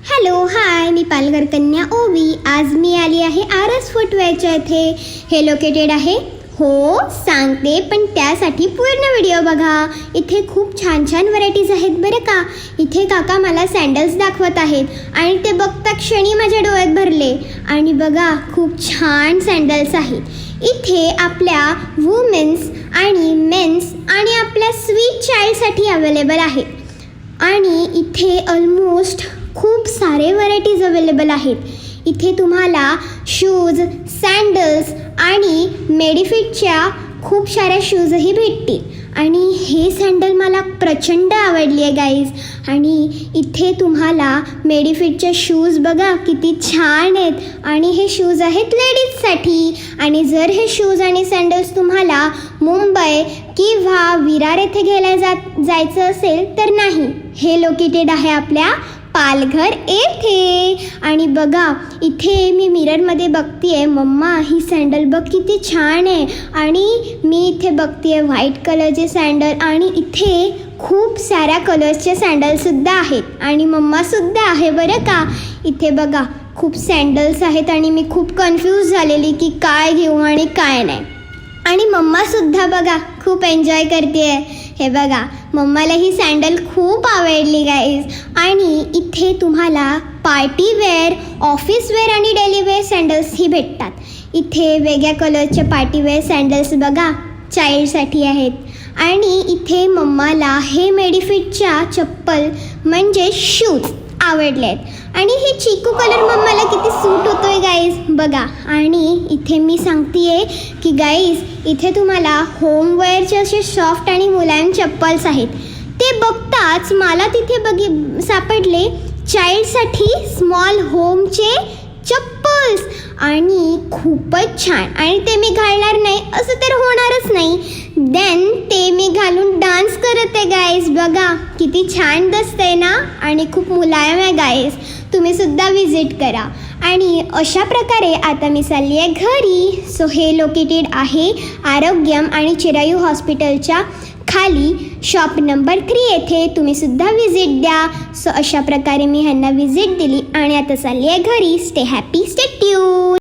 Hello hi, मी पालघर कन्या ओवी. आज मी आली आहे आरस फुटवेअरच्या इथे. हे लोकेटेड आहे, हो सांगते, पण त्यासाठी पूर्ण व्हिडिओ बघा. इथे खूप छान छान व्हरायटीज आहेत बरं का. इथे काका मला सँडल्स दाखवत आहेत आणि ते बघता क्षणी माझ्या डोळ्यात भरले. आणि बघा, खूप छान सँडल्स आहेत इथे आपल्या वुमेन्स आणि मेन्स आणि आपल्या स्वीट चाइल्डसाठी अवेलेबल आहेत. आणि इथे ऑलमोस्ट खूप सारे व्हरायटीज अवेलेबल आहेत. इथे तुम्हाला शूज, सँडल्स आणि मेडिफिटच्या खूप साऱ्या शूजही भेटतील. आणि हे सँडल मला प्रचंड आवडली आहे गाईज. आणि इथे तुम्हाला मेडिफिटचे शूज बघा किती छान आहेत. आणि हे शूज आहेत लेडीजसाठी. आणि जर हे शूज आणि सँडल्स तुम्हाला मुंबई किंवा विरार येथे घ्यायला जायचं असेल तर नाही, हे लोकेटेड आहे आपल्या पालघर येथे. आणि बघा, इथे मी मिररमध्ये बघतीये, मम्मा ही सँडल बघ किती छान आहे. आणि मी इथे बघतीये व्हाईट कलरचे सँडल आणि इथे खूप साऱ्या कलर्सचे सँडलसुद्धा आहेत. आणि मम्मासुद्धा आहे बरं का. इथे बघा खूप सँडल्स आहेत आणि मी खूप कन्फ्यूज झालेली की काय घेऊ आणि काय नाही. आणि मम्मासुद्धा बघा खूप एन्जॉय करते आहे. हे बघा, मम्माला ही सँडल खूप आवडली गाईज. आणि इथे तुम्हाला पार्टी वेअर, ऑफिस वेअर आणि डेली वेअर सँडल्सही भेटतात. इथे वेगळ्या कलरचे पार्टी वेअर सँडल्स बघा चाइल्डसाठी आहेत. आणि इथे मम्माला हे मेडिफिटच्या चप्पल म्हणजे शूज आवडले आहेत. आणि हे चिकू कलर मम्माला किती सूट होतोय गाईज बघा. आणि इथे मी सांगतेय की गाईज, इथे तुम्हाला होमवेअरचे असे सॉफ्ट आणि मुलायम चप्पल्स आहेत. ते बघताच मला तिथे सापडले चाइल्डसाठी स्मॉल होमचे चप्पल्स. आणि खूपच छान. आणि ते मी घालणार नाही असं तर होणारच नाही. देन ते मी घालून डान्स करत आहे गाईज. बघा किती छान दिसतंय ना. आणि खूप मुलायम आहे गाईज. तुम्ही सुद्धा विजिट करा. आणि अशा प्रकारे आता मी चालली आहे घरी. सो हे लोकेटेड आहे आरोग्यम आणि चिरायू हॉस्पिटलच्या खाली शॉप नंबर 3 येथे. तुम्ही सुद्धा विजिट द्या. सो अशा प्रकारे मी ह्यांना विजिट दिली आणि आता चालली आहे घरी. Stay happy, stay tune.